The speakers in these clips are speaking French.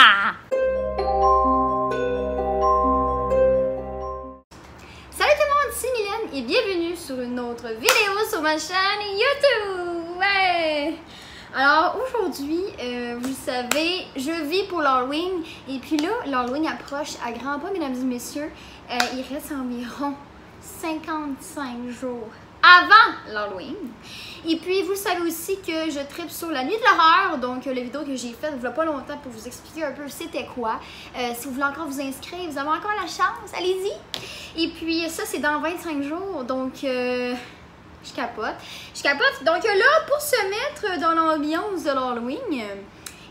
Salut tout le monde, c'est Mylène et bienvenue sur une autre vidéo sur ma chaîne YouTube. Ouais. Alors aujourd'hui, vous le savez, je vis pour l'Halloween et puis là, l'Halloween approche à grands pas, mesdames et messieurs. Il reste environ 55 jours avant l'Halloween. Et puis, vous savez aussi que je tripe sur la nuit de l'horreur, donc la vidéo que j'ai faite il n'y a pas longtemps pour vous expliquer un peu c'était quoi. Si vous voulez encore vous inscrire, vous avez encore la chance, allez-y. Et puis ça, c'est dans 25 jours, donc je capote. Je capote. Donc là, pour se mettre dans l'ambiance de l'Halloween,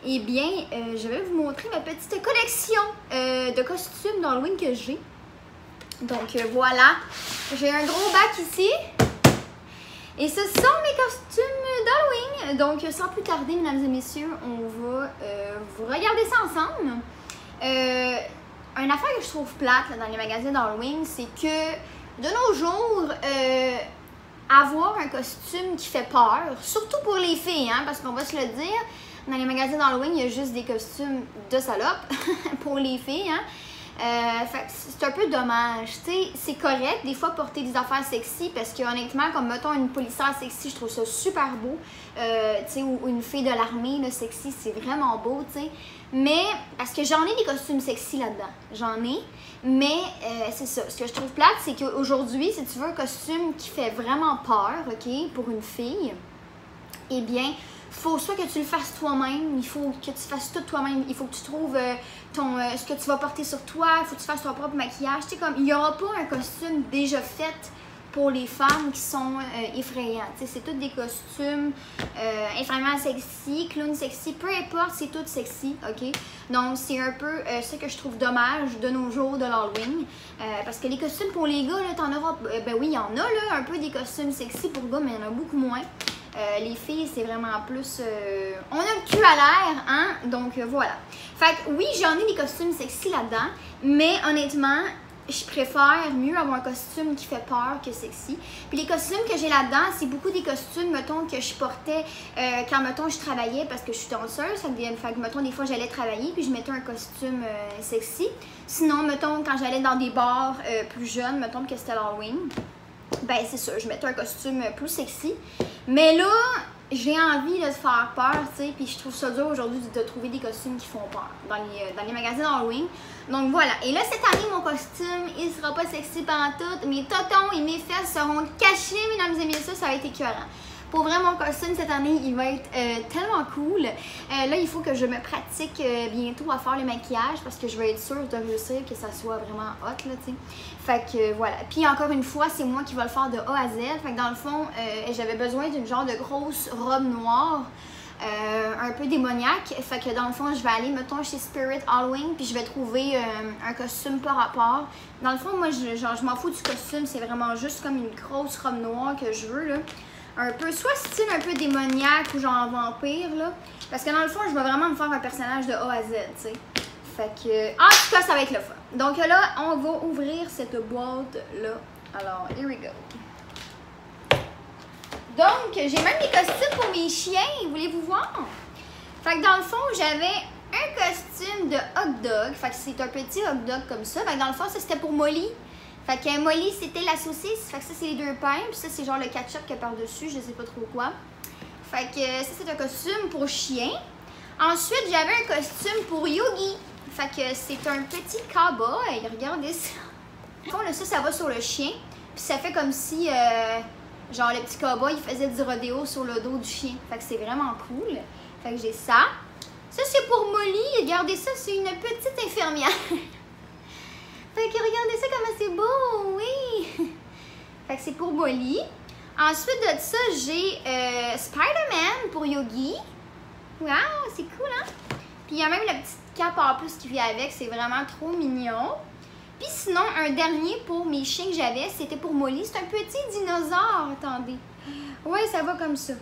eh bien, je vais vous montrer ma petite collection de costumes d'Halloween que j'ai. Donc voilà, j'ai un gros bac ici. Et ce sont mes costumes d'Halloween. Donc sans plus tarder, mesdames et messieurs, on va vous regarder ça ensemble. Une affaire que je trouve plate là, dans les magasins d'Halloween, c'est que de nos jours, avoir un costume qui fait peur, surtout pour les filles, hein, parce qu'on va se le dire, dans les magasins d'Halloween, il y a juste des costumes de salope pour les filles, hein. C'est un peu dommage, tu sais, c'est correct des fois porter des affaires sexy parce que honnêtement, comme mettons une policière sexy, je trouve ça super beau, tu sais, ou une fille de l'armée, là, sexy, c'est vraiment beau, tu sais, mais, parce que j'en ai des costumes sexy là-dedans, j'en ai, mais c'est ça, ce que je trouve plate, c'est qu'aujourd'hui, si tu veux un costume qui fait vraiment peur, ok, pour une fille, eh bien, faut soit que tu le fasses toi-même, il faut que tu fasses tout toi-même, il faut que tu trouves ce que tu vas porter sur toi, il faut que tu fasses ton propre maquillage, tu sais, comme, il n'y aura pas un costume déjà fait pour les femmes qui sont effrayants, tu sais, c'est tous des costumes infirmières sexy, clown sexy, peu importe, c'est tout sexy, ok? Donc, c'est un peu ce que je trouve dommage de nos jours de l'Halloween, parce que les costumes pour les gars, là, t'en auras, ben oui, il y en a, là, un peu des costumes sexy pour gars, mais il y en a beaucoup moins. Les filles, c'est vraiment plus... on a le cul à l'air, hein? Donc, voilà. Fait que, oui, j'en ai des costumes sexy là-dedans, mais honnêtement, je préfère mieux avoir un costume qui fait peur que sexy. Puis les costumes que j'ai là-dedans, c'est beaucoup des costumes, mettons, que je portais quand, mettons, je travaillais parce que je suis danseuse. Fait que, mettons, des fois, j'allais travailler puis je mettais un costume sexy. Sinon, mettons, quand j'allais dans des bars plus jeunes, mettons que c'était l'Halloween, ben c'est ça, je mettais un costume plus sexy. Mais là, j'ai envie de se faire peur, tu sais, puis je trouve ça dur aujourd'hui de trouver des costumes qui font peur dans les magasins d'Halloween. Donc voilà, et là cette année, mon costume, il sera pas sexy pantoute. Mes totons et mes fesses seront cachés, mesdames et messieurs, ça va être écœurant. Pour vrai, mon costume cette année, il va être tellement cool. Là, il faut que je me pratique bientôt à faire le maquillage parce que je veux être sûre de réussir que ça soit vraiment hot, là, tu sais. Fait que voilà. Puis encore une fois, c'est moi qui vais le faire de A à Z. Fait que dans le fond, j'avais besoin d'une genre de grosse robe noire. Un peu démoniaque. Fait que dans le fond, je vais aller, mettons, chez Spirit Halloween, puis je vais trouver un costume par rapport. Dans le fond, moi, je m'en fous du costume, c'est vraiment juste comme une grosse robe noire que je veux, là. Un peu, soit style un peu démoniaque ou genre vampire, là. Parce que dans le fond, je vais vraiment me faire un personnage de A à Z, tu sais. Fait que, en tout cas, ça va être le fun. Donc là, on va ouvrir cette boîte-là. Alors, here we go. Donc, j'ai même des costumes pour mes chiens, voulez-vous voir? Fait que dans le fond, j'avais un costume de hot dog. Fait que c'est un petit hot dog comme ça. Fait que dans le fond, ça c'était pour Molly. Fait que Molly, c'était la saucisse. Fait que ça, c'est les deux pains. Puis ça, c'est genre le ketchup qu'il y a par-dessus. Je sais pas trop quoi. Fait que ça, c'est un costume pour chien. Ensuite, j'avais un costume pour Yogi. Fait que c'est un petit cowboy. Regardez ça. Au fond, là, ça va sur le chien. Puis ça fait comme si, genre, le petit cowboy, il faisait du rodéo sur le dos du chien. Fait que c'est vraiment cool. Fait que j'ai ça. Ça, c'est pour Molly. Regardez ça, c'est une petite infirmière. Fait que regardez ça comme c'est beau, oui! Fait que c'est pour Molly. Ensuite de ça, j'ai Spider-Man pour Yogi. Waouh, c'est cool, hein? Puis il y a même la petite cape en plus qui vient avec, c'est vraiment trop mignon. Puis sinon, un dernier pour mes chiens que j'avais, c'était pour Molly. C'est un petit dinosaure, attendez. Ouais, ça va comme ça.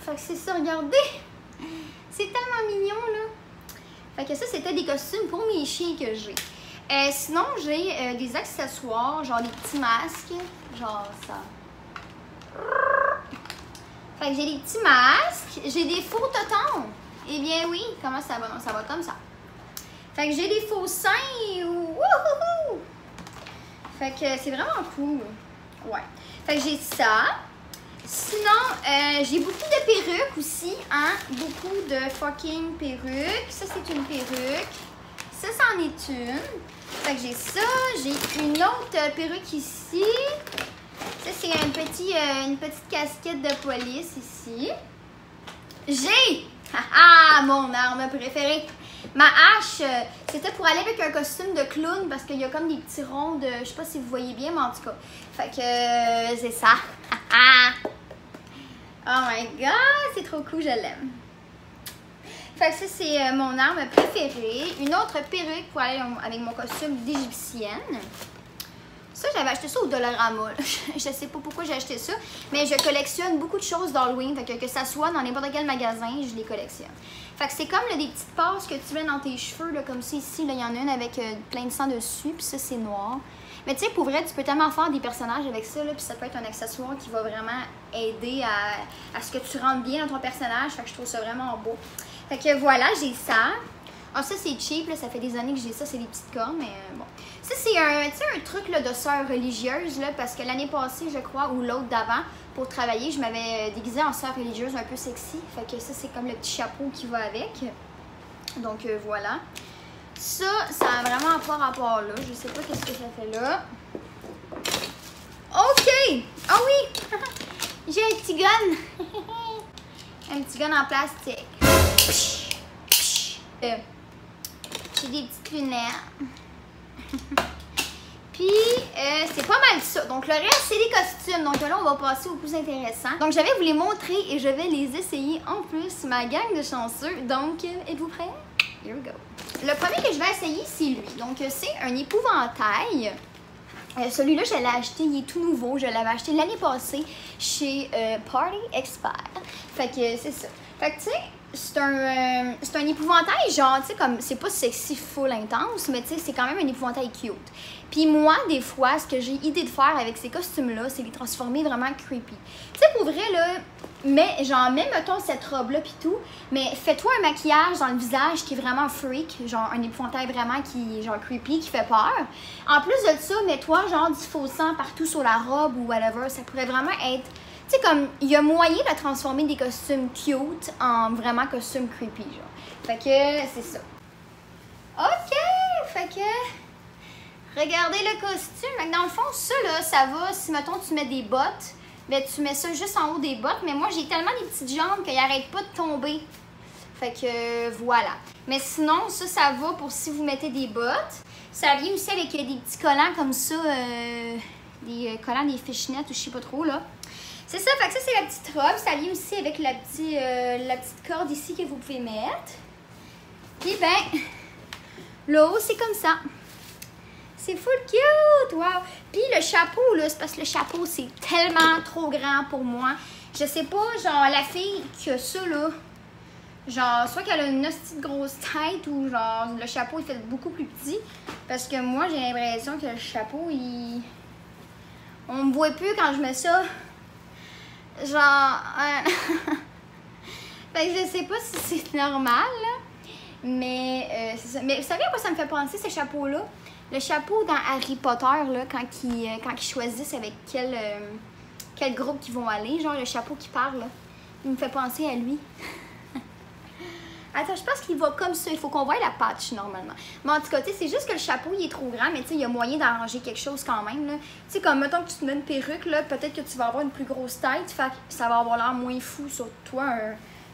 Fait que c'est ça, regardez! C'est tellement mignon, là! Fait que ça, c'était des costumes pour mes chiens que j'ai. Sinon, j'ai des accessoires, genre des petits masques, genre ça. Fait que j'ai des petits masques, j'ai des faux totons. Eh bien oui, comment ça va? Ça va comme ça. Fait que j'ai des faux seins. Wouhouhou! Fait que c'est vraiment cool. Ouais. Fait que j'ai ça. Sinon, j'ai beaucoup de perruques aussi, hein? Beaucoup de fucking perruques. Ça, c'est une perruque. Ça, c'en est une. Fait que j'ai ça. J'ai une autre perruque ici. Ça, c'est une petite casquette de police ici. J'ai mon arme préférée. Ma hache, c'était pour aller avec un costume de clown parce qu'il y a comme des petits ronds de... Je sais pas si vous voyez bien, mais en tout cas. Fait que c'est ça. Oh my god, c'est trop cool, je l'aime. Fait que ça, c'est mon arme préférée. Une autre perruque pour aller avec mon costume d'égyptienne. Ça, j'avais acheté ça au Dollarama. Je sais pas pourquoi j'ai acheté ça, mais je collectionne beaucoup de choses d'Halloween. Fait que ça soit dans n'importe quel magasin, je les collectionne. Fait que c'est comme là, des petites passes que tu mets dans tes cheveux, là, comme ça ici. Il y en a une avec plein de sang dessus, puis ça, c'est noir. Mais tu sais, pour vrai, tu peux tellement faire des personnages avec ça, puis ça peut être un accessoire qui va vraiment aider à ce que tu rentres bien dans ton personnage. Fait que je trouve ça vraiment beau. Fait que voilà, j'ai ça. Ah, ça, c'est cheap, là, ça fait des années que j'ai ça, c'est des petites cornes, mais bon. Ça, c'est un truc là, de sœur religieuse, là, parce que l'année passée, je crois, ou l'autre d'avant, pour travailler, je m'avais déguisée en sœur religieuse un peu sexy. Fait que ça, c'est comme le petit chapeau qui va avec. Donc, voilà. Ça a vraiment pas rapport là. Je sais pas qu'est-ce que ça fait là. OK! Ah oui! J'ai un petit gun! Un petit gun en plastique. J'ai des petites lunettes. Puis, c'est pas mal ça. Donc, le reste, c'est des costumes. Donc, là, on va passer au plus intéressant. Donc, j'avais vous les montrer et je vais les essayer en plus, ma gang de chanceux. Donc, êtes-vous prêts? Here we go. Le premier que je vais essayer, c'est lui. Donc, c'est un épouvantail. Celui-là, je l'ai acheté, il est tout nouveau. Je l'avais acheté l'année passée chez Party Expert. Fait que c'est ça. Fait que, tu sais, c'est un épouvantail, genre, tu sais, comme, c'est pas sexy full intense, mais tu sais, c'est quand même un épouvantail cute. Puis moi, des fois, ce que j'ai idée de faire avec ces costumes-là, c'est les transformer vraiment creepy. Tu sais, pour vrai, là, mais genre, même, mettons, cette robe-là pis tout, mais fais-toi un maquillage dans le visage qui est vraiment freak, genre, un épouvantail vraiment qui est, genre, creepy, qui fait peur. En plus de ça, mets-toi, genre, du faux sang partout sur la robe ou whatever, ça pourrait vraiment être... Tu sais, comme, il y a moyen de transformer des costumes cute en vraiment costumes creepy, genre. Fait que, c'est ça. OK! Fait que, regardez le costume. Fait que dans le fond, ça, là, ça va, si, mettons, tu mets des bottes, ben, tu mets ça juste en haut des bottes. Mais moi, j'ai tellement des petites jambes qu'ils n'arrêtent pas de tomber. Fait que, voilà. Mais sinon, ça va pour si vous mettez des bottes. Ça vient aussi avec des petits collants comme ça, des collants, des fishnets ou je sais pas trop, là. C'est ça, fait que ça, c'est la petite robe. Ça vient aussi avec la petite corde ici que vous pouvez mettre. Puis, ben, le haut, c'est comme ça. C'est full cute! Wow! Puis, le chapeau, là, c'est parce que le chapeau, c'est tellement trop grand pour moi. Je sais pas, genre, la fille qui a ça, là, genre, soit qu'elle a une hostie de grosse tête ou, genre, le chapeau, il fait beaucoup plus petit. Parce que moi, j'ai l'impression que le chapeau, on me voit plus quand je mets ça. Genre, fait que je sais pas si c'est normal, là. Mais c'est ça. Mais vous savez à quoi ça me fait penser, ce chapeau-là? Le chapeau dans Harry Potter, là, quand ils choisissent avec quel groupe qu'ils vont aller, genre le chapeau qui parle, là. Il me fait penser à lui. Attends, je pense qu'il va comme ça. Il faut qu'on voie la patch, normalement. Mais en tout cas, tu sais, c'est juste que le chapeau, il est trop grand, mais tu sais, il y a moyen d'arranger quelque chose quand même, là. Tu sais, comme, mettons que tu te mets une perruque, là, peut-être que tu vas avoir une plus grosse tête, fait que ça va avoir l'air moins fou sur toi,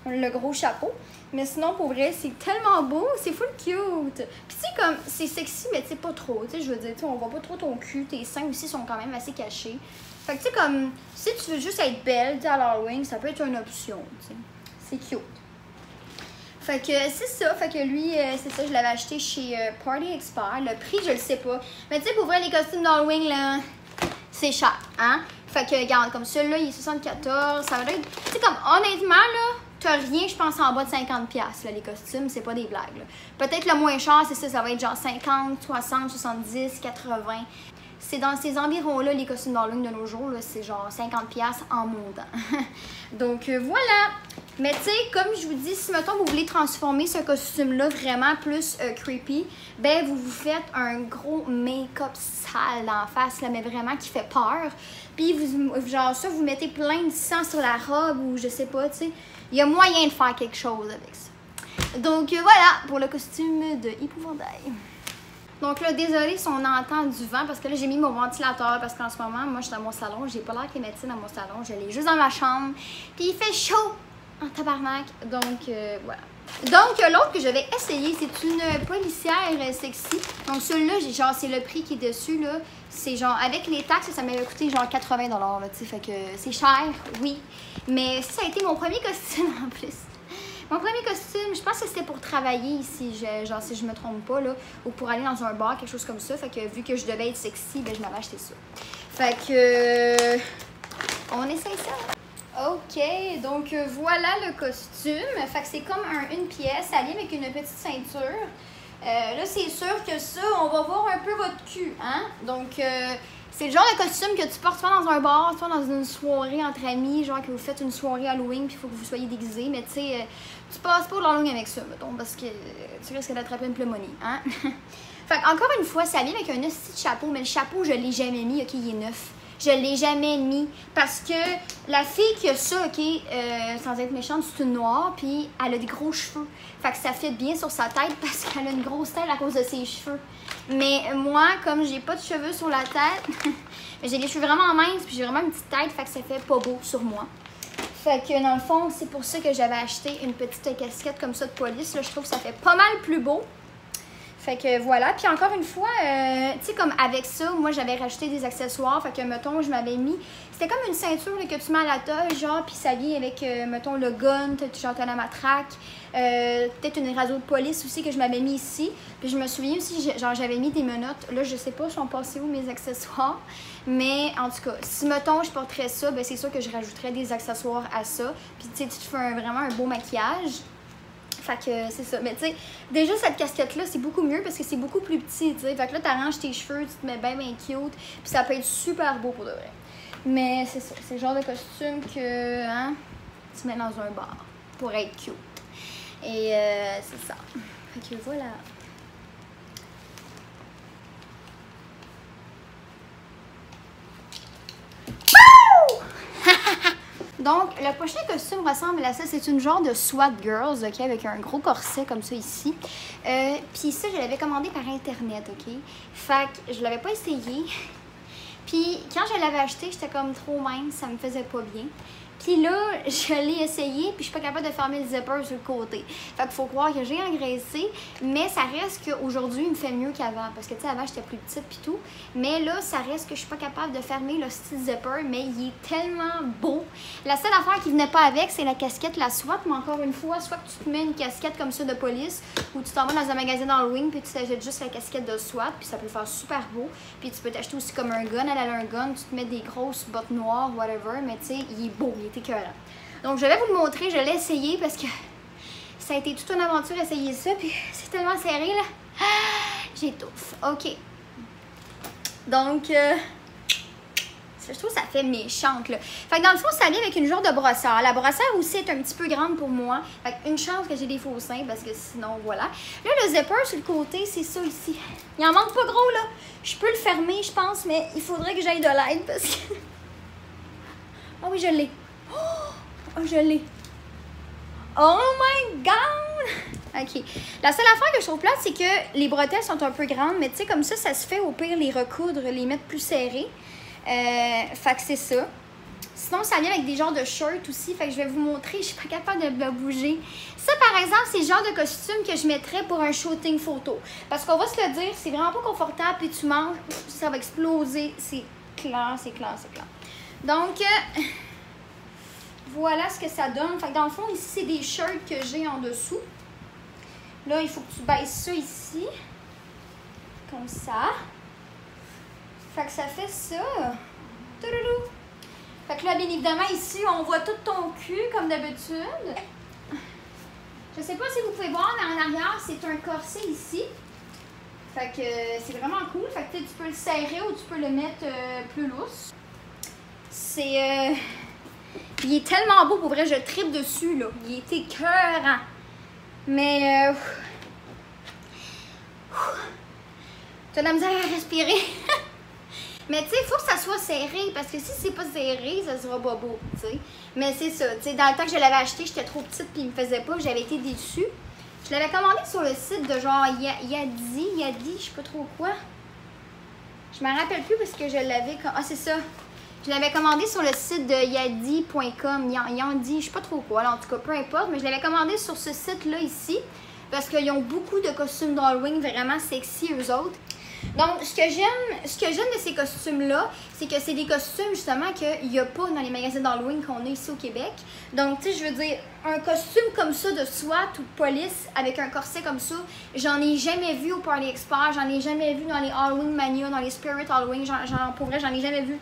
le gros chapeau. Mais sinon, pour vrai, c'est tellement beau, c'est full cute. Puis tu sais, comme, c'est sexy, mais tu sais, pas trop, tu sais, je veux dire, tu sais, on voit pas trop ton cul, tes seins aussi sont quand même assez cachés. Fait que tu sais, comme, si tu veux juste être belle, tu sais, à l'Halloween, ça peut être une option, tu sais. C'est cute. Fait que c'est ça, fait que lui, c'est ça, je l'avais acheté chez Party Expert. Le prix, je le sais pas. Mais tu sais, pour vrai, les costumes d'Halloween, là, c'est cher, hein? Fait que, regarde, comme celui-là, il est 74, ça va être... Tu sais, comme, honnêtement, là, t'as rien, je pense, en bas de 50$, là, les costumes, c'est pas des blagues, là. Peut-être le moins cher, c'est ça va être genre 50, 60, 70, 80. C'est dans ces environs-là, les costumes d'Halloween de nos jours, là, c'est genre 50$ en montant. Donc, voilà! Mais tu sais, comme je vous dis, si mettons vous voulez transformer ce costume-là vraiment plus creepy, ben vous vous faites un gros make-up sale d'en face, là, mais vraiment qui fait peur. Puis genre ça, vous mettez plein de sang sur la robe ou je sais pas, tu sais. Il y a moyen de faire quelque chose avec ça. Donc voilà pour le costume de épouvantail. Donc là, désolée si on entend du vent parce que là, j'ai mis mon ventilateur parce qu'en ce moment, moi, je suis dans mon salon. J'ai pas l'air climatisée dans mon salon. Je l'ai juste dans ma chambre. Puis il fait chaud en tabarnak. Donc, voilà. Donc, l'autre que je vais essayer, c'est une policière sexy. Donc, celui-là, genre, c'est le prix qui est dessus, là. C'est genre, avec les taxes, ça m'avait coûté genre 80$, là, tu sais. Fait que c'est cher, oui. Mais ça a été mon premier costume en plus. Mon premier costume, je pense que c'était pour travailler ici, genre si je me trompe pas, là, ou pour aller dans un bar, quelque chose comme ça. Fait que vu que je devais être sexy, ben je m'avais acheté ça. Fait que on essaye ça. Ok, donc voilà le costume. Fait que c'est comme une pièce alliée avec une petite ceinture. Là, c'est sûr que ça, on va voir un peu votre cul, hein? Donc, c'est le genre de costume que tu portes soit dans un bar, soit dans une soirée entre amis, genre que vous faites une soirée Halloween puis il faut que vous soyez déguisés, mais tu sais, tu passes pas l'Halloween avec ça, mettons, parce que tu risques d'attraper une pneumonie, hein? Fait encore une fois, ça vient avec un petit chapeau, mais le chapeau, je l'ai jamais mis, ok, il est neuf. Je l'ai jamais mis parce que la fille qui a ça, ok, sans être méchante, c'est une noire, puis elle a des gros cheveux. Fait que ça fit bien sur sa tête parce qu'elle a une grosse tête à cause de ses cheveux. Mais moi, comme j'ai pas de cheveux sur la tête, j'ai les cheveux vraiment minces, puis j'ai vraiment une petite tête, fait que ça fait pas beau sur moi. Fait que dans le fond, c'est pour ça que j'avais acheté une petite casquette comme ça de police. Là, je trouve que ça fait pas mal plus beau. Fait que voilà, puis encore une fois, tu sais, comme avec ça, moi j'avais rajouté des accessoires, fait que mettons, je m'avais mis, c'était comme une ceinture là, que tu mets à la toge, genre, puis ça vient avec, mettons, le gun, genre t'as la matraque, peut-être une radio de police aussi que je m'avais mis ici, puis je me souviens aussi, genre j'avais mis des menottes, là je sais pas, sont passés où mes accessoires, mais en tout cas, si mettons je porterais ça, ben c'est sûr que je rajouterais des accessoires à ça, puis tu sais, tu te fais vraiment un beau maquillage. Fait que c'est ça. Mais tu sais, déjà cette casquette-là, c'est beaucoup mieux parce que c'est beaucoup plus petit, tu sais. Fait que là, t'arranges tes cheveux, tu te mets bien cute, puis ça peut être super beau pour de vrai. Mais c'est ça, c'est le genre de costume que, hein, tu mets dans un bar pour être cute. Et c'est ça. Fait que voilà. Donc, le prochain costume ressemble à ça. C'est une genre de SWAT Girls, ok, avec un gros corset comme ça ici. Puis ça, je l'avais commandé par Internet, ok. Fait que je l'avais pas essayé. Puis quand je l'avais acheté, j'étais comme trop mince, ça me faisait pas bien. Puis là, je l'ai essayé, puis je suis pas capable de fermer le zipper sur le côté. Fait qu'il faut croire que j'ai engraissé, mais ça reste qu'aujourd'hui, il me fait mieux qu'avant. Parce que, tu sais, avant, j'étais plus petite puis tout. Mais là, ça reste que je suis pas capable de fermer le petit zipper, mais il est tellement beau. La seule affaire qui venait pas avec, c'est la casquette, la SWAT. Mais encore une fois, soit que tu te mets une casquette comme ça de police, ou tu t'en vas dans un magasin Halloween, puis tu t'achètes juste la casquette de SWAT, puis ça peut faire super beau. Puis tu peux t'acheter aussi comme un gun, elle a un gun, tu te mets des grosses bottes noires, whatever, mais tu sais, il est beau. Écœurant. Donc je vais vous le montrer, je l'ai essayé parce que ça a été toute une aventure essayer ça, puis c'est tellement serré là. J'étouffe. Ok. Donc je trouve que ça fait méchante là. Fait que dans le fond, ça vient avec une genre de brosseur. La brosseur aussi est un petit peu grande pour moi. Fait que une chance que j'ai des faux seins parce que sinon voilà. Là le zipper sur le côté, c'est ça ici. Il en manque pas gros là. Je peux le fermer, je pense, mais il faudrait que j'aille de l'aide parce que. Ah oui, je l'ai. Oh, je l'ai. Oh my god! Ok. La seule affaire que je trouve plate, c'est que les bretelles sont un peu grandes, mais tu sais, comme ça se fait au pire les recoudre, les mettre plus serrées. Fait que c'est ça. Sinon, ça vient avec des genres de shirts aussi. Fait que je vais vous montrer. Je suis pas capable de me bouger. Ça, par exemple, c'est le genre de costume que je mettrais pour un shooting photo. Parce qu'on va se le dire, c'est vraiment pas confortable. Puis tu manges, ça va exploser. C'est clair, c'est clair, c'est clair. Donc, voilà ce que ça donne. Fait que dans le fond, ici, c'est des shirts que j'ai en dessous. Là, il faut que tu baisses ça ici. Comme ça. Fait que ça fait ça. Touloulou. Fait que là, bien évidemment, ici, on voit tout ton cul, comme d'habitude. Je sais pas si vous pouvez voir, mais en arrière, c'est un corset ici. Fait que c'est vraiment cool. Fait que tu peux le serrer ou tu peux le mettre plus lousse. C'est Il est tellement beau, pour vrai, je tripe dessus, là. Il est écœurant. Mais, t'as de la misère à respirer. Mais tu sais, il faut que ça soit serré, parce que si c'est pas serré, ça sera pas beau, tu sais. Mais c'est ça, tu sais, dans le temps que je l'avais acheté, j'étais trop petite puis il me faisait pas, j'avais été déçue. Je l'avais commandé sur le site de genre Yadi, je sais pas trop quoi. Je me rappelle plus parce que je l'avais... Ah, c'est ça. Je l'avais commandé sur le site de yadi.com, Yandi, je sais pas trop quoi, là, en tout cas, peu importe. Mais je l'avais commandé sur ce site-là ici, parce qu'ils ont beaucoup de costumes d'Halloween vraiment sexy, eux autres. Donc, ce que j'aime de ces costumes-là, c'est que c'est des costumes, justement, qu'il n'y a pas dans les magasins d'Halloween qu'on a ici au Québec. Donc, tu sais, je veux dire, un costume comme ça de SWAT ou de police, avec un corset comme ça, j'en ai jamais vu au Party Expert, j'en ai jamais vu dans les Halloween Mania, dans les Spirit Halloween, pour vrai, j'en ai jamais vu.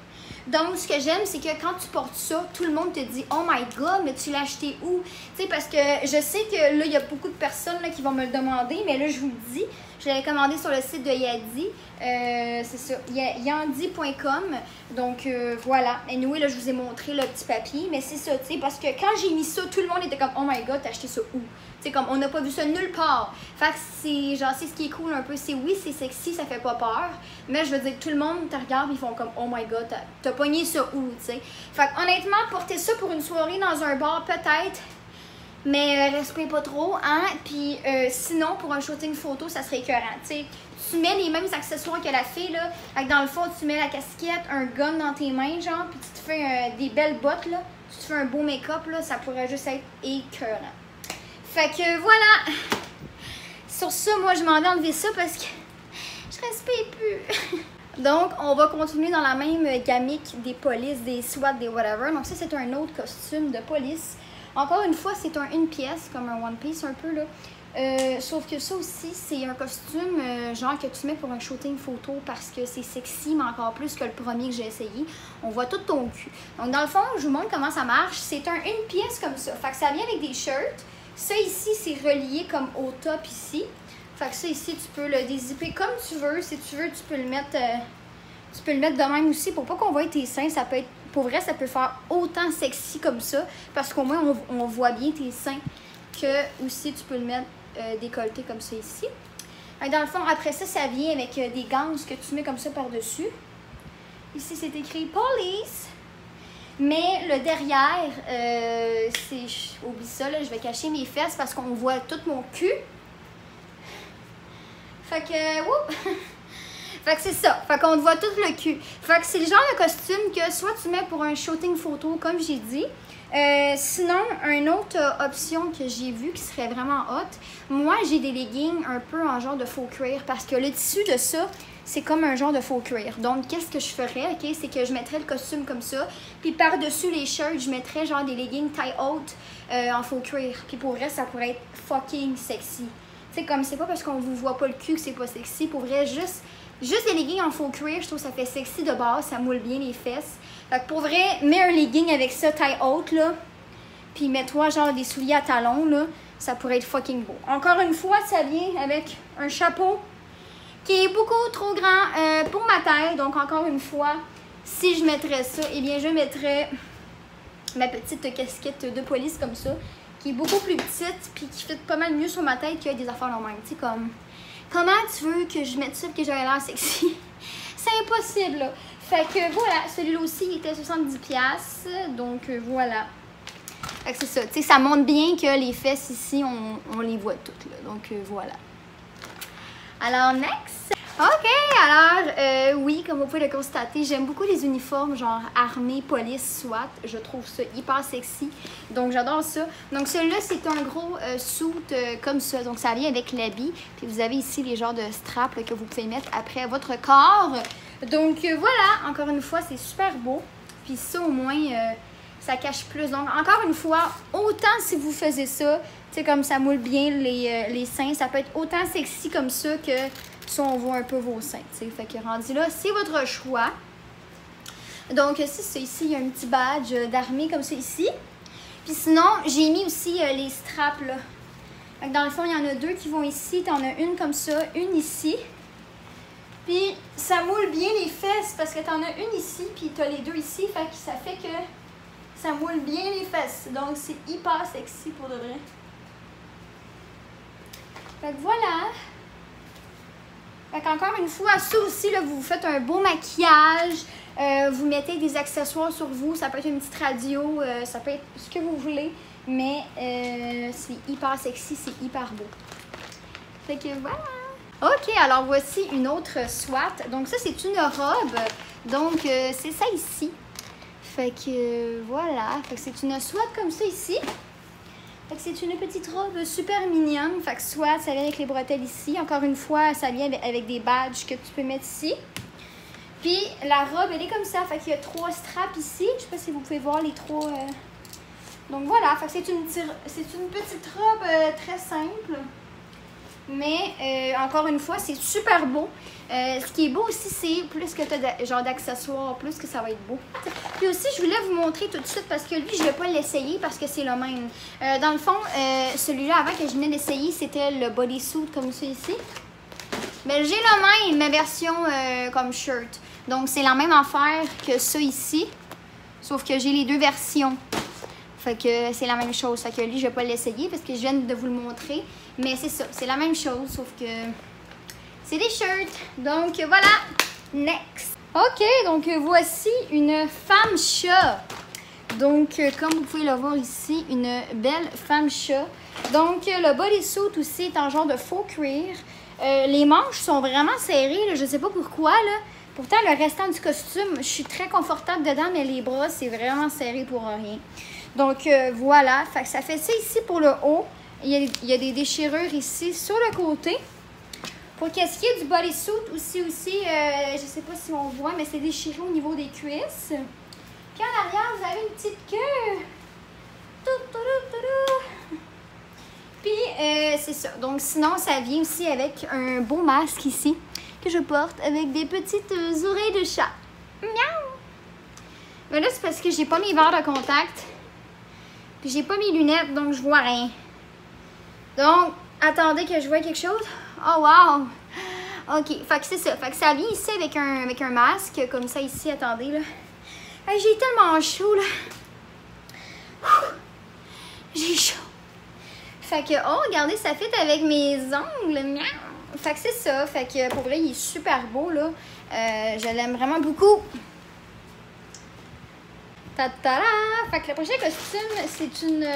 Donc, ce que j'aime, c'est que quand tu portes ça, tout le monde te dit « Oh my God, mais tu l'as acheté où? » Tu sais, parce que je sais que là, il y a beaucoup de personnes là, qui vont me le demander, mais là, je vous le dis, je l'avais commandé sur le site de Yadi. C'est ça, yandi.com. Donc, voilà. Et anyway, là, je vous ai montré le petit papier, mais c'est ça, tu sais, parce que quand j'ai mis ça, tout le monde était comme « Oh my God, t'as acheté ça où? » Tu sais, comme on n'a pas vu ça nulle part. Fait que c'est genre, c'est ce qui est cool un peu. C'est oui, c'est sexy, ça fait pas peur. Mais je veux dire, tout le monde te regarde, ils font comme oh my God, t'as pogné ça où, tu sais. Fait que honnêtement, porter ça pour une soirée dans un bar, peut-être. Mais respire pas trop, hein. Puis sinon, pour un shooting photo, ça serait écœurant, tu sais. Tu mets les mêmes accessoires que la fille, là. Fait que dans le fond, tu mets la casquette, un gun dans tes mains, genre. Puis tu te fais des belles bottes, là. Tu te fais un beau make-up, là. Ça pourrait juste être écœurant. Fait que voilà, sur ça, moi je m'en vais enlever ça parce que je respire plus. Donc, on va continuer dans la même gamique des polices, des SWAT, des whatever. Donc ça, c'est un autre costume de police. Encore une fois, c'est une pièce, comme un One Piece un peu là. Sauf que ça aussi, c'est un costume genre que tu mets pour un shooting photo parce que c'est sexy, mais encore plus que le premier que j'ai essayé. On voit tout ton cul. Donc dans le fond, je vous montre comment ça marche. C'est une pièce comme ça. Fait que ça vient avec des shirts. Ça ici, c'est relié comme au top ici. Fait que ça ici, tu peux le dézipper comme tu veux. Si tu veux, tu peux le mettre de même aussi pour pas qu'on voie tes seins. Ça peut être, pour vrai, ça peut faire autant sexy comme ça. Parce qu'au moins, on voit bien tes seins. Que aussi, tu peux le mettre décolleté comme ça ici. Et dans le fond, après ça, ça vient avec des gants que tu mets comme ça par-dessus. Ici, c'est écrit Police. Mais le derrière, oublie ça, là, je vais cacher mes fesses parce qu'on voit tout mon cul. Fait que, whoop! Fait que c'est ça, fait qu'on voit tout le cul. Fait que c'est le genre de costume que soit tu mets pour un shooting photo, comme j'ai dit. Sinon, une autre option que j'ai vue qui serait vraiment hot, moi j'ai des leggings un peu en genre de faux cuir parce que le tissu de ça, c'est comme un genre de faux cuir. Donc, qu'est-ce que je ferais, ok? C'est que je mettrais le costume comme ça. Puis par-dessus les shirts, je mettrais genre des leggings taille haute en faux cuir. Puis pour vrai, ça pourrait être fucking sexy. Tu sais, comme c'est pas parce qu'on vous voit pas le cul que c'est pas sexy. Pour vrai, juste des leggings en faux cuir, je trouve que ça fait sexy de base. Ça moule bien les fesses. Fait que pour vrai, mets un legging avec ça taille haute, là. Puis mets-toi genre des souliers à talons, là. Ça pourrait être fucking beau. Encore une fois, ça vient avec un chapeau qui est beaucoup trop grand pour ma taille. Donc, encore une fois, si je mettrais ça, eh bien, je mettrais ma petite casquette de police comme ça, qui est beaucoup plus petite, puis qui fit pas mal mieux sur ma tête que des affaires normales. Tu sais, comme, comment tu veux que je mette ça et que j'aille l'air sexy? C'est impossible, là. Fait que, voilà, celui-là aussi, il était 70$. Donc, voilà. Fait que c'est ça. Tu sais, ça montre bien que les fesses ici, on les voit toutes, là. Donc, voilà. Alors, next! Ok, alors, oui, comme vous pouvez le constater, j'aime beaucoup les uniformes, genre armée, police, SWAT. Je trouve ça hyper sexy. Donc, j'adore ça. Donc, celui-là, c'est un gros suit comme ça. Donc, ça vient avec l'habit. Puis, vous avez ici les genres de straps là, que vous pouvez mettre après votre corps. Donc, voilà, encore une fois, c'est super beau. Puis, ça, au moins, ça cache plus. Donc, encore une fois, autant si vous faisiez ça, tu sais, comme ça moule bien les seins, ça peut être autant sexy comme ça que si on voit un peu vos seins, tu sais. Fait que rendu là, c'est votre choix. Donc, c'est ça. Ici, il y a un petit badge d'armée comme ça ici. Puis sinon, j'ai mis aussi les straps, là. Fait que dans le fond, il y en a deux qui vont ici. T'en as une comme ça, une ici. Puis, ça moule bien les fesses parce que t'en as une ici, puis t'as les deux ici. Fait que ça fait que ça moule bien les fesses. Donc, c'est hyper sexy pour de vrai. Fait que voilà. Fait qu'encore une fois, ça aussi, là, vous faites un beau maquillage. Vous mettez des accessoires sur vous. Ça peut être une petite radio. Ça peut être ce que vous voulez. Mais c'est hyper sexy. C'est hyper beau. Fait que voilà. Ok, alors voici une autre SWAT. Donc ça, c'est une robe. Donc, c'est ça ici. Fait que voilà. Fait que c'est une SWAT comme ça ici. Fait que c'est une petite robe super mignonne. Fait que SWAT, ça vient avec les bretelles ici. Encore une fois, ça vient avec des badges que tu peux mettre ici. Puis la robe, elle est comme ça. Fait qu'il y a 3 straps ici. Je sais pas si vous pouvez voir les 3. Donc voilà. Fait que c'est une petite robe très simple. Mais encore une fois, c'est super beau. Ce qui est beau aussi, c'est plus que tu as genre d'accessoires, plus que ça va être beau. Puis aussi, je voulais vous montrer tout de suite parce que lui, je ne vais pas l'essayer parce que c'est le même. Dans le fond, celui-là, avant que je venais d'essayer, c'était le bodysuit comme ça ici. Mais j'ai le même, ma version comme shirt. Donc, c'est la même affaire que ça ici. Sauf que j'ai les 2 versions. Fait que c'est la même chose. Fait que lui, je vais pas l'essayer parce que je viens de vous le montrer. Mais c'est ça, c'est la même chose, sauf que c'est des shirts. Donc voilà, next. Ok, donc voici une femme chat. Donc comme vous pouvez le voir ici, une belle femme chat. Donc le bodysuit aussi est en genre de faux cuir. Les manches sont vraiment serrées, là, je sais pas pourquoi là. Pourtant le restant du costume, je suis très confortable dedans, mais les bras c'est vraiment serré pour rien. Donc voilà, fait que ça fait ça ici pour le haut. Il y a des déchirures ici sur le côté. Pour qu'est-ce qui est du bodysuit aussi, je sais pas si on voit, mais c'est déchiré au niveau des cuisses. Puis en arrière, vous avez une petite queue. Puis c'est ça. Donc sinon, ça vient aussi avec un beau masque ici que je porte avec des petites oreilles de chat. Miaou! Mais là, c'est parce que j'ai pas mes verres de contact. Puis j'ai pas mes lunettes, donc je vois rien. Donc, attendez que je vois quelque chose. Oh, wow! Ok, fait que c'est ça. Fait que ça vient ici avec un masque, comme ça ici. Attendez, là. Hey, j'ai tellement chaud, là. J'ai chaud. Fait que, oh, regardez, ça fit avec mes ongles. Miaou! Fait que c'est ça. Fait que, pour vrai, il est super beau, là. Je l'aime vraiment beaucoup. Ta-ta-da! Fait que le prochain costume, c'est une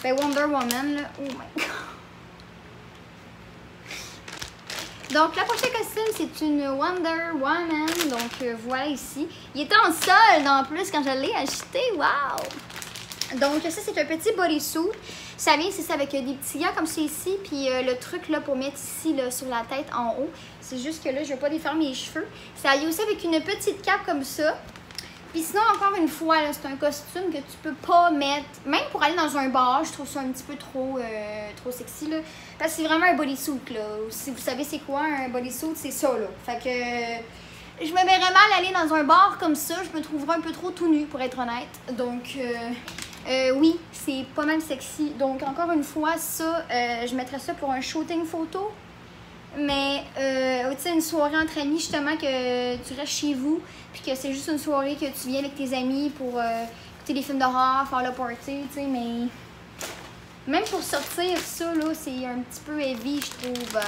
Wonder Woman, là. Oh my God! Donc, le prochain costume, c'est une Wonder Woman. Donc, voilà ici. Il était en solde, en plus, quand je l'ai acheté. Wow! Donc, ça, c'est un petit bodysuit. Ça vient, c'est ça, avec des petits gants comme ça ici. Puis, le truc, là, pour mettre ici, là, sur la tête, en haut. C'est juste que là, je ne vais pas défaire mes cheveux. Ça vient aussi avec une petite cape comme ça. Puis sinon, encore une fois, c'est un costume que tu peux pas mettre, même pour aller dans un bar, je trouve ça un petit peu trop sexy, là. Parce que c'est vraiment un bodysuit, là. Si vous savez c'est quoi un bodysuit, c'est ça, là. Fait que je me verrais mal aller dans un bar comme ça, je me trouverais un peu trop tout nu, pour être honnête. Donc, oui, c'est pas mal sexy. Donc, encore une fois, ça, je mettrais ça pour un shooting photo. Mais, tu sais, une soirée entre amis, justement, que tu restes chez vous, puis que c'est juste une soirée que tu viens avec tes amis pour écouter des films d'horreur, faire le party, tu sais, mais même pour sortir, ça, là, c'est un petit peu heavy, je trouve.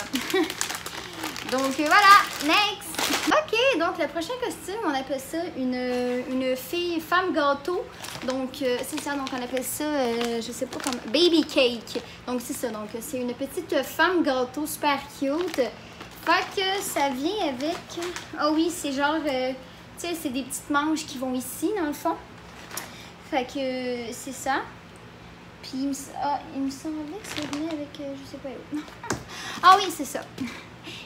Donc, voilà, next! Ok, donc le prochain costume, on appelle ça une femme gâteau. Donc, c'est ça, donc on appelle ça, je sais pas comment, baby cake. Donc, c'est ça, donc c'est une petite femme gâteau super cute. Fait que ça vient avec, ah oui, c'est genre, tu sais, c'est des petites manches qui vont ici, dans le fond. Fait que c'est ça. Puis, il me semblait que ça venait avec, je sais pas où. Ah oui, c'est ça.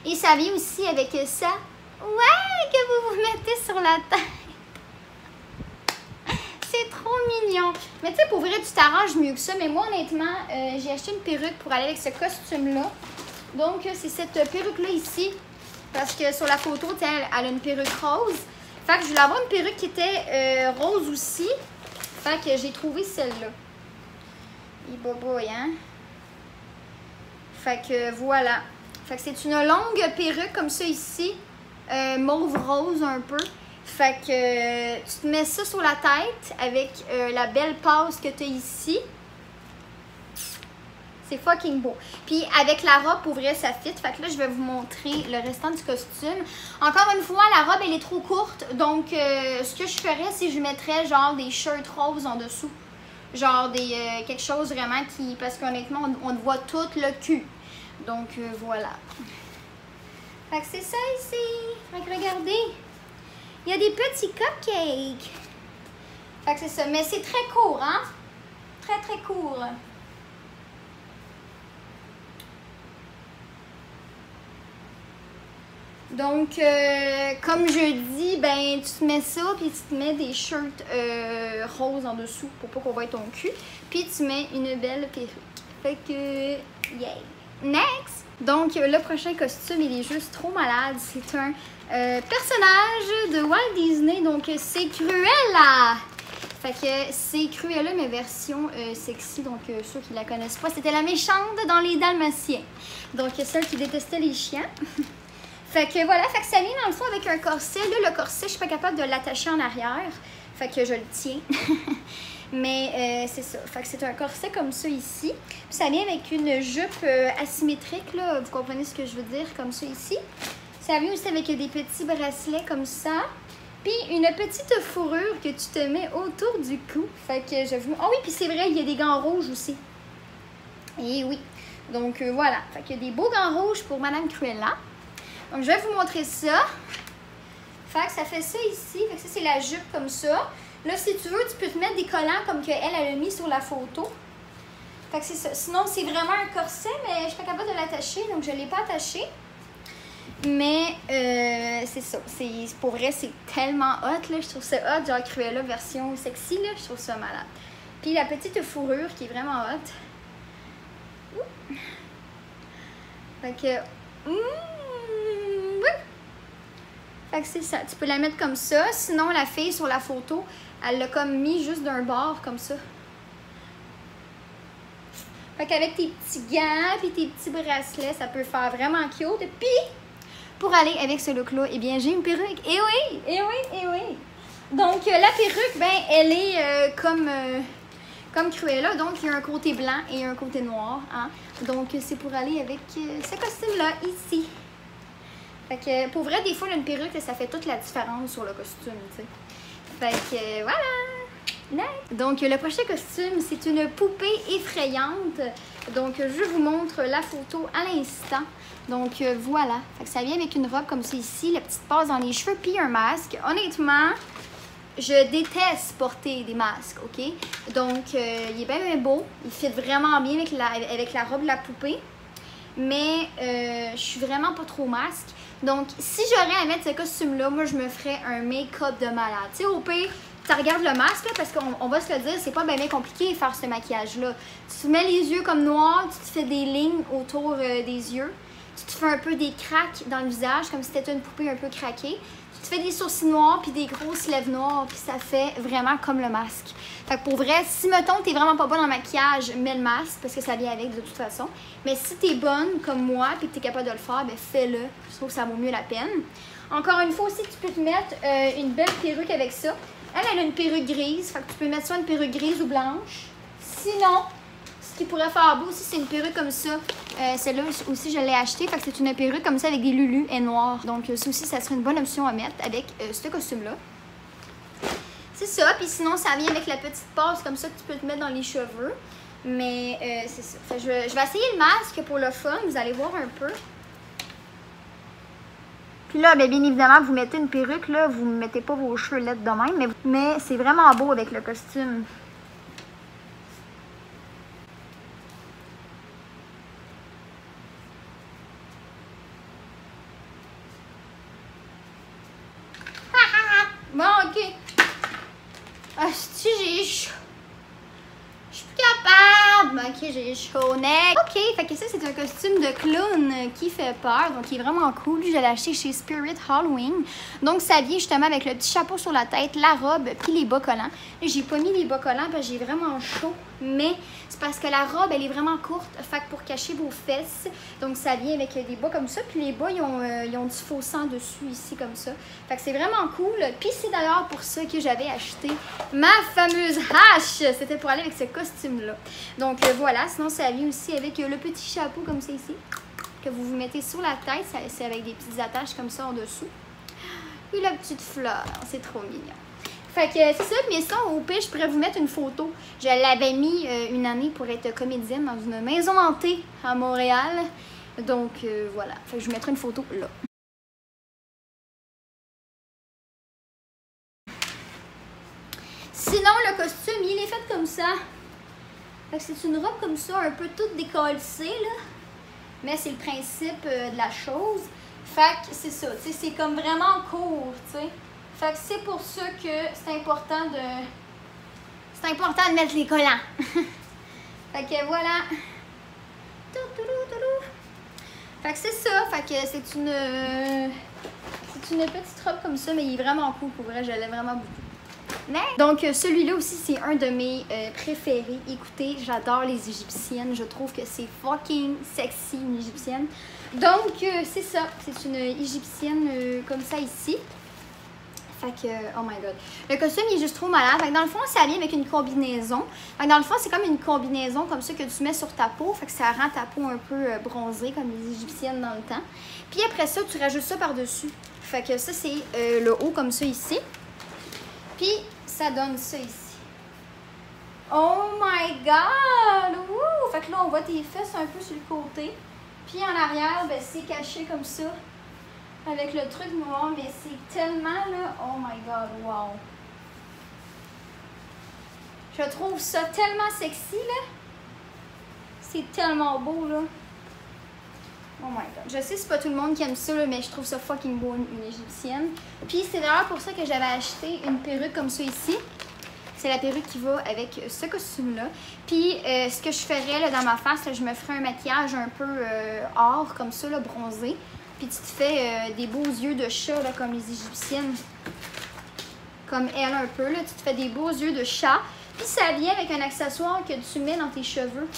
Et ça vient aussi avec ça. Ouais, que vous vous mettez sur la tête. C'est trop mignon. Mais tu sais, pour vrai, tu t'arranges mieux que ça. Mais moi, honnêtement, j'ai acheté une perruque pour aller avec ce costume-là. Donc, c'est cette perruque-là ici. Parce que sur la photo, tu sais, elle a une perruque rose. Fait que je voulais avoir une perruque qui était rose aussi. Fait que j'ai trouvé celle-là. Il boboy, hein? Fait que voilà. Fait que c'est une longue perruque comme ça ici. Mauve rose un peu. Fait que tu te mets ça sur la tête avec la belle passe que tu as ici. C'est fucking beau. Puis avec la robe, pour vrai, ça fit. Fait que là, je vais vous montrer le restant du costume. Encore une fois, la robe, elle est trop courte. Donc, ce que je ferais, c'est que je mettrais genre des shirts roses en dessous. Genre quelque chose vraiment qui... Parce qu'honnêtement, on voit tout le cul. Donc, voilà. Fait que c'est ça ici. Fait que regardez. Il y a des petits cupcakes. Fait que c'est ça. Mais c'est très court, hein? Très, très court. Donc, comme je dis, ben, tu te mets ça, puis tu te mets des shirts roses en dessous pour pas qu'on voie ton cul. Puis tu mets une belle perruque. Fait que, yay! Next! Donc, le prochain costume, il est juste trop malade. C'est un personnage de Walt Disney, donc c'est Cruella! Fait que c'est Cruella, mais version sexy, donc ceux qui la connaissent pas, c'était la méchante dans les Dalmatiens. Donc, celle qui détestait les chiens. Fait que voilà, fait que ça vient dans le fond avec un corset. Là, le corset, je suis pas capable de l'attacher en arrière. Fait que je le tiens. Mais c'est ça. Fait que c'est un corset comme ça ici. Puis ça vient avec une jupe asymétrique, là. Vous comprenez ce que je veux dire, comme ça ici. Ça vient aussi avec des petits bracelets comme ça. Puis une petite fourrure que tu te mets autour du cou. Fait que je vous... Ah oui, puis c'est vrai, il y a des gants rouges aussi. Et oui. Donc voilà. Fait qu'il y a des beaux gants rouges pour Madame Cruella. Donc, je vais vous montrer ça. Fait que ça fait ça ici. Fait que ça, c'est la jupe comme ça. Là, si tu veux, tu peux te mettre des collants comme qu'elle a mis sur la photo. Fait que c'est ça. Sinon, c'est vraiment un corset, mais je suis pas capable de l'attacher, donc je ne l'ai pas attaché. Mais c'est ça. Pour vrai, c'est tellement hot, là. Je trouve ça hot. Genre Cruella version sexy, là. Je trouve ça malade. Puis la petite fourrure qui est vraiment hot. Ouh. Fait que... Fait que c'est ça, tu peux la mettre comme ça. Sinon, la fille sur la photo, elle l'a comme mis juste d'un bord, comme ça. Fait qu'avec tes petits gants et tes petits bracelets, ça peut faire vraiment cute. Puis, pour aller avec ce look-là, eh bien, j'ai une perruque. Eh oui, eh oui, eh oui. Donc, la perruque, ben, elle est comme Cruella. Donc, il y a un côté blanc et un côté noir. Hein? Donc, c'est pour aller avec ce costume-là, ici. Fait que, pour vrai, des fois, une perruque, ça fait toute la différence sur le costume, tu sais. Fait que, voilà! Next. Donc, le prochain costume, c'est une poupée effrayante. Donc, je vous montre la photo à l'instant. Donc, voilà. Fait que ça vient avec une robe comme ça ici, la petite passe dans les cheveux, puis un masque. Honnêtement, je déteste porter des masques, OK? Donc, il est bien, bien beau. Il fit vraiment bien avec la robe de la poupée. Mais, je suis vraiment pas trop masque. Donc, si j'aurais à mettre ce costume-là, moi, je me ferais un make-up de malade. Tu sais, au pire, tu regardes le masque, là, parce qu'on va se le dire, c'est pas bien compliqué de faire ce maquillage-là. Tu te mets les yeux comme noirs, tu te fais des lignes autour des yeux. Tu te fais un peu des craques dans le visage, comme si t'étais une poupée un peu craquée. Tu te fais des sourcils noirs, puis des grosses lèvres noires, puis ça fait vraiment comme le masque. Fait que pour vrai, si mettons t'es vraiment pas bonne en maquillage, mets le masque, parce que ça vient avec de toute façon. Mais si t'es bonne comme moi, puis que t'es capable de le faire, ben fais-le. Je trouve que ça vaut mieux la peine. Encore une fois aussi, tu peux te mettre une belle perruque avec ça. Elle a une perruque grise, fait que tu peux mettre soit une perruque grise ou blanche. Sinon, ce qui pourrait faire beau aussi, c'est une perruque comme ça. Celle-là aussi, je l'ai achetée, fait que c'est une perruque comme ça avec des lulus et noir. Donc ça aussi, ça serait une bonne option à mettre avec ce costume-là. C'est ça, puis sinon, ça vient avec la petite passe comme ça que tu peux te mettre dans les cheveux. Mais c'est ça. Fait que je vais essayer le masque pour le fun, vous allez voir un peu. Puis là, bien évidemment, vous mettez une perruque, là, vous ne mettez pas vos cheveux laides de même, mais c'est vraiment beau avec le costume. Bon, ok. Si j'ai chaud. Je suis plus capable. Ok, j'ai chaud neck. Ok, fait que ça, c'est un costume de clown qui fait peur. Donc, il est vraiment cool. Je l'ai acheté chez Spirit Halloween. Donc, ça vient justement avec le petit chapeau sur la tête, la robe, puis les bas collants. J'ai pas mis les bas collants parce que j'ai vraiment chaud. mais c'est parce que la robe, elle est vraiment courte, fait que pour cacher vos fesses, donc ça vient avec des bas comme ça, puis les bas, ils ont du faux sang dessus, ici, comme ça. Fait que c'est vraiment cool. Puis c'est d'ailleurs pour ça que j'avais acheté ma fameuse hache, c'était pour aller avec ce costume-là. Donc voilà, sinon ça vient aussi avec le petit chapeau comme ça ici, que vous mettez sur la tête, c'est avec des petites attaches comme ça en dessous. Puis la petite fleur, c'est trop mignon. Fait que c'est ça, mais ça, au pire, je pourrais vous mettre une photo. Je l'avais mis une année pour être comédienne dans une maison hantée à Montréal. Donc voilà, fait que je vous mettrai une photo là. Sinon, le costume, il est fait comme ça. Fait que c'est une robe comme ça, un peu toute décollissée, là. Mais c'est le principe de la chose. Fait que c'est ça, tu sais, c'est comme vraiment court, tu sais. Fait que c'est pour ça que c'est important de mettre les collants. Fait que voilà. Fait que c'est ça, fait que c'est une petite robe comme ça, mais il est vraiment cool, pour vrai, je l'aime vraiment beaucoup. Mais... Donc celui-là aussi, c'est un de mes préférés. Écoutez, j'adore les égyptiennes, je trouve que c'est fucking sexy, une égyptienne. Donc c'est ça, c'est une égyptienne comme ça ici. Fait que, oh my god. Le costume, il est juste trop malade. Fait que dans le fond, ça vient avec une combinaison. Fait que dans le fond, c'est comme une combinaison comme ça que tu mets sur ta peau. Fait que ça rend ta peau un peu bronzée, comme les égyptiennes dans le temps. Puis après ça, tu rajoutes ça par-dessus. Fait que ça, c'est le haut comme ça ici. Puis, ça donne ça ici. Oh my god! Wouh! Fait que là, on voit tes fesses un peu sur le côté. Puis en arrière, ben, c'est caché comme ça. Avec le truc noir, mais c'est tellement là, oh my god, wow. Je trouve ça tellement sexy là. C'est tellement beau là. Oh my god. Je sais que c'est pas tout le monde qui aime ça là, mais je trouve ça fucking beau une égyptienne. Puis c'est d'ailleurs pour ça que j'avais acheté une perruque comme ça ici. C'est la perruque qui va avec ce costume-là. Puis ce que je ferais là, dans ma face, là, je me ferais un maquillage un peu or comme ça, là, bronzé. Puis tu te fais des beaux yeux de chat, là, comme les égyptiennes. Comme elle un peu, là. Tu te fais des beaux yeux de chat. Puis ça vient avec un accessoire que tu mets dans tes cheveux.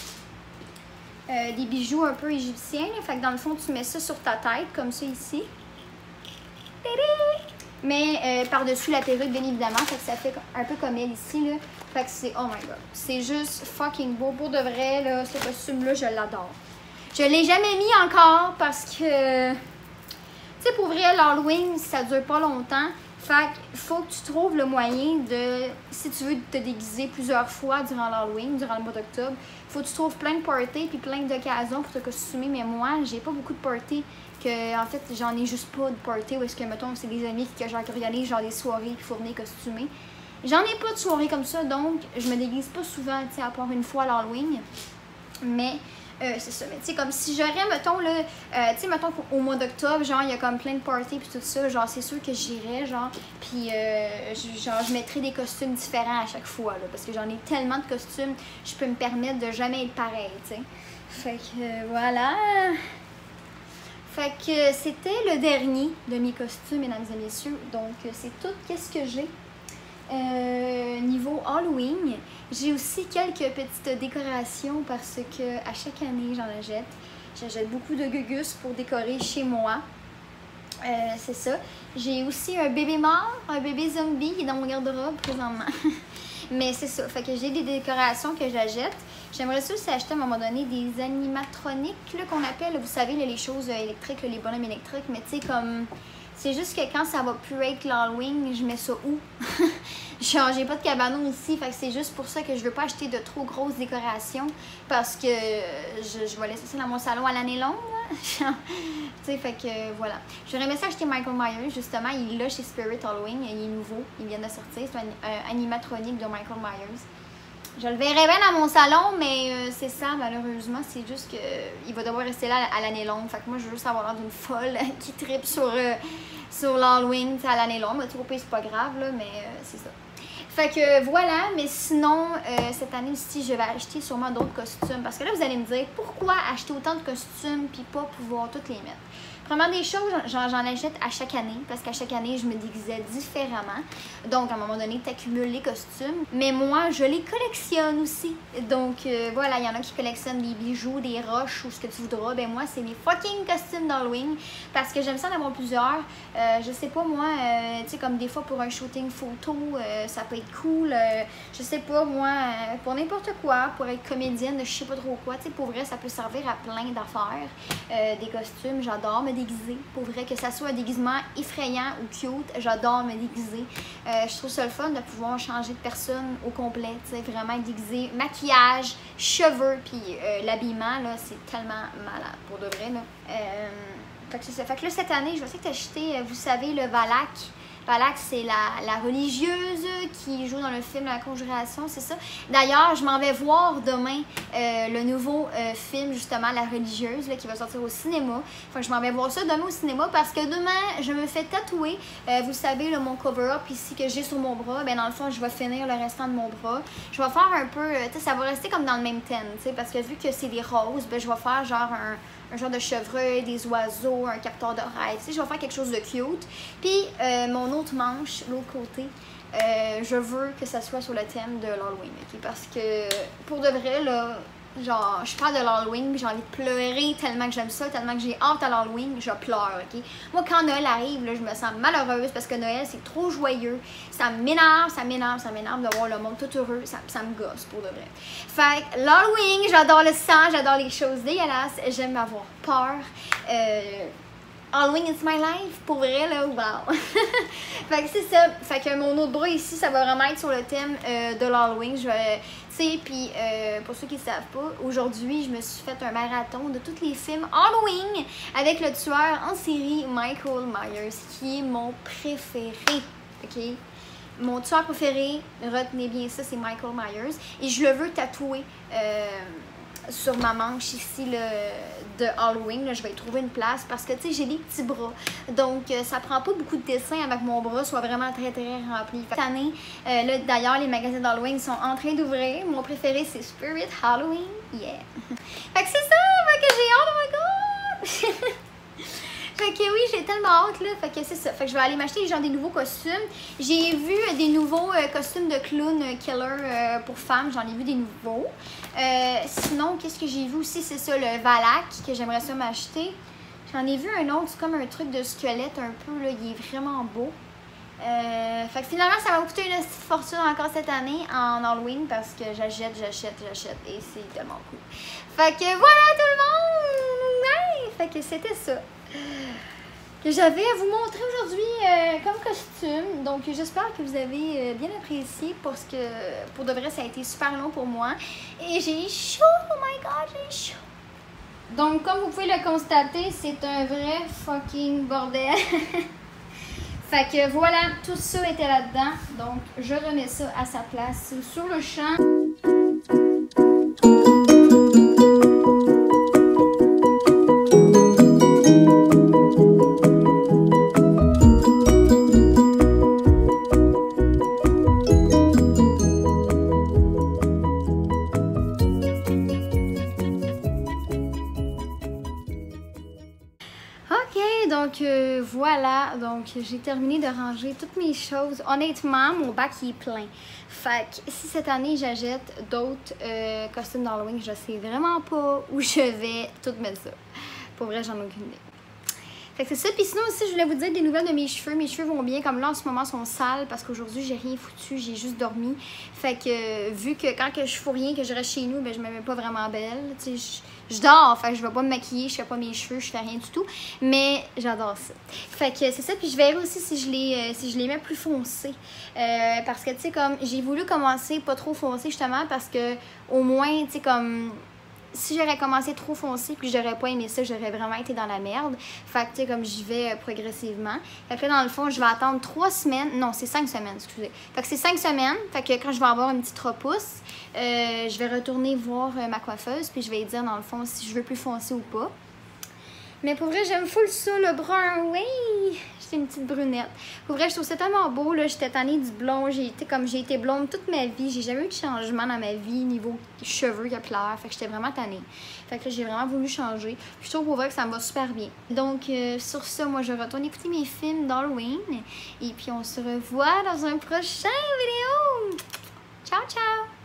Des bijoux un peu égyptiens. Là. Fait que dans le fond, tu mets ça sur ta tête, comme ça ici. Mais par-dessus la perruque, bien évidemment. Fait que ça fait un peu comme elle ici, là. Fait que c'est, oh my god. C'est juste fucking beau. Pour de vrai, là, ce costume-là, je l'adore. Je l'ai jamais mis encore parce que... Tu sais, pour vrai, l'Halloween, ça dure pas longtemps. Fait qu'il faut que tu trouves le moyen de... Si tu veux te déguiser plusieurs fois durant l'Halloween, durant le mois d'octobre, il faut que tu trouves plein de parties puis plein d'occasions pour te costumer. Mais moi, j'ai pas beaucoup de parties. En fait, j'en ai juste pas de parties où est-ce que, mettons, c'est des amis que genre organisent genre des soirées puis faut venir costumer. J'en ai pas de soirées comme ça, donc je me déguise pas souvent, tu sais, à part une fois l'Halloween. Mais... c'est ça, mais tu sais, comme si j'aurais, mettons, là, tu sais, mettons qu'au mois d'octobre, genre, il y a comme plein de parties puis tout ça, genre, c'est sûr que j'irais, genre, puis genre, je mettrais des costumes différents à chaque fois, là, parce que j'en ai tellement de costumes, je peux me permettre de jamais être pareil, tu sais. Fait que, voilà. Fait que c'était le dernier de mes costumes, mesdames et messieurs, donc c'est tout, qu'est-ce que j'ai. Niveau Halloween, j'ai aussi quelques petites décorations parce que à chaque année j'en achète. J'achète beaucoup de gugus pour décorer chez moi. C'est ça. J'ai aussi un bébé mort, un bébé zombie qui est dans mon garde-robe présentement. Mais c'est ça. Fait que j'ai des décorations que j'achète. J'aimerais aussi acheter à un moment donné des animatroniques qu'on appelle, vous savez, là, les choses électriques, là, les bonhommes électriques. Mais tu sais, comme... C'est juste que quand ça va plus être l'Halloween, je mets ça où? Genre, j'ai pas de cabanon ici, fait que c'est juste pour ça que je veux pas acheter de trop grosses décorations parce que je vais laisser ça dans mon salon à l'année longue. Tu sais, fait que voilà. J'aurais aimé ça acheter Michael Myers, justement, il est là chez Spirit Halloween, il est nouveau, il vient de sortir, c'est un animatronique de Michael Myers. Je le verrais bien dans mon salon, mais c'est ça, malheureusement, c'est juste qu'il va devoir rester là à l'année longue. Fait que moi, je veux juste avoir l'air d'une folle qui tripe sur l'Halloween à l'année longue. Mais trop pire, c'est pas grave, là, mais c'est ça. Fait que voilà, mais sinon, cette année aussi, je vais acheter sûrement d'autres costumes. Parce que là, vous allez me dire, pourquoi acheter autant de costumes puis pas pouvoir toutes les mettre? Première des choses, j'en achète à chaque année parce qu'à chaque année, je me déguisais différemment. Donc, à un moment donné, tu accumules les costumes. Mais moi, je les collectionne aussi. Donc, voilà, il y en a qui collectionnent des bijoux, des roches ou ce que tu voudras. Ben moi, c'est mes fucking costumes d'Halloween parce que j'aime ça en avoir plusieurs. Je sais pas, moi, tu sais, comme des fois pour un shooting photo, ça peut être cool. Je sais pas, moi, pour n'importe quoi, pour être comédienne, je sais pas trop quoi. Tu sais, pour vrai, ça peut servir à plein d'affaires. Des costumes, j'adore me déguiser. Pour vrai, que ça soit un déguisement effrayant ou cute, j'adore me déguiser. Je trouve ça le fun de pouvoir changer de personne au complet, tu sais, vraiment être déguisé. Maquillage, cheveux, puis l'habillement, là, c'est tellement malade, pour de vrai, là. Fait que c'est ça. Fait que là, cette année, je vais essayer d'acheter, vous savez, le Valak. Valak, c'est la religieuse qui joue dans le film La Conjuration, c'est ça. D'ailleurs, je m'en vais voir demain le nouveau film, justement, La Religieuse, là, qui va sortir au cinéma. Enfin, je m'en vais voir ça demain au cinéma parce que demain, je me fais tatouer. Vous savez, là, mon cover-up ici que j'ai sur mon bras, ben dans le fond, je vais finir le restant de mon bras. Je vais faire un peu, tu sais, ça va rester comme dans le même thème, tu sais, parce que vu que c'est des roses, ben je vais faire genre un genre de chevreuil, des oiseaux, un capteur d'oreilles. Tu sais, je vais faire quelque chose de cute. Puis, mon autre manche, l'autre côté, je veux que ça soit sur le thème de l'Halloween, ok? Parce que, pour de vrai, là, genre, je parle de l'Halloween, j'ai envie de pleurer tellement que j'aime ça, tellement que j'ai hâte à l'Halloween, je pleure, ok? Moi, quand Noël arrive, là, je me sens malheureuse parce que Noël, c'est trop joyeux. Ça m'énerve, ça m'énerve, ça m'énerve de voir le monde tout heureux. Ça me gosse, pour de vrai. Fait que l'Halloween, j'adore le sang, j'adore les choses dégueulasses, j'aime avoir peur. Halloween is my life, pour vrai, là, wow! Fait que c'est ça. Fait que mon autre bras ici, ça va vraiment être sur le thème de l'Halloween. Je vais, tu sais, puis pour ceux qui ne savent pas, aujourd'hui, je me suis fait un marathon de tous les films Halloween avec le tueur en série Michael Myers, qui est mon préféré, ok? Mon tueur préféré, retenez bien ça, c'est Michael Myers. Et je le veux tatouer sur ma manche ici là, de Halloween. Là, je vais y trouver une place parce que tu sais, j'ai des petits bras. Donc, ça prend pas beaucoup de dessin avec mon bras soit vraiment très très rempli. Cette année, là d'ailleurs, les magasins d'Halloween sont en train d'ouvrir. Mon préféré, c'est Spirit Halloween. Yeah! Fait que c'est ça! Fait que j'ai hâte, oh my god! Fait que oui, j'ai tellement hâte, là. Fait que c'est ça. Fait que je vais aller m'acheter genre des nouveaux costumes. J'ai vu des nouveaux costumes de clown killer pour femmes. J'en ai vu des nouveaux. Sinon, qu'est-ce que j'ai vu aussi? C'est ça, le Valak, que j'aimerais ça m'acheter. J'en ai vu un autre, c'est comme un truc de squelette un peu, là. Il est vraiment beau. Fait que finalement, ça va me coûter une petite fortune encore cette année en Halloween parce que j'achète et c'est tellement cool. Fait que voilà tout le monde! Ouais! Fait que c'était ça que j'avais à vous montrer aujourd'hui comme costume. Donc j'espère que vous avez bien apprécié parce que pour de vrai ça a été super long pour moi et j'ai chaud, oh my god, j'ai chaud. Donc comme vous pouvez le constater, c'est un vrai fucking bordel. Fait que voilà, tout ça était là-dedans. Donc je remets ça à sa place sur le champ. Donc voilà, donc j'ai terminé de ranger toutes mes choses. Honnêtement, mon bac il est plein. Fait que si cette année j'achète d'autres costumes d'Halloween, je sais vraiment pas où je vais tout mettre ça. Pour vrai, j'en ai aucune idée. Fait que c'est ça. Puis sinon aussi, je voulais vous dire des nouvelles de mes cheveux. Mes cheveux vont bien. Comme là, en ce moment, ils sont sales parce qu'aujourd'hui, j'ai rien foutu. J'ai juste dormi. Fait que vu que quand que je fous rien, que je reste chez nous, ben je me mets pas vraiment belle. Tu sais, je dors. Fait que je vais pas me maquiller. Je fais pas mes cheveux. Je fais rien du tout. Mais j'adore ça. Fait que c'est ça. Puis je verrai aussi si je les mets plus foncés. Parce que, tu sais, comme j'ai voulu commencer pas trop foncé justement parce que au moins, tu sais, comme... Si j'aurais commencé trop foncé puis que j'aurais pas aimé ça, j'aurais vraiment été dans la merde. Fait que, tu sais, comme j'y vais progressivement. Fait que là, dans le fond, je vais attendre 3 semaines. Non, c'est 5 semaines, excusez. Fait que c'est 5 semaines. Fait que quand je vais avoir une petite repousse, je vais retourner voir ma coiffeuse puis je vais lui dire, dans le fond, si je veux plus foncer ou pas. Mais pour vrai, j'aime full ça, le brun. Oui! j'étais une petite brunette. Pour vrai, je trouve ça tellement beau, là. J'étais tannée du blond. J'ai été blonde toute ma vie. J'ai jamais eu de changement dans ma vie niveau cheveux capillaires. Fait que j'étais vraiment tannée. Fait que là, j'ai vraiment voulu changer. Puis je trouve pour vrai que ça me va super bien. Donc, sur ça, moi, je retourne écouter mes films d'Halloween. Et puis, on se revoit dans un prochain vidéo. Ciao, ciao!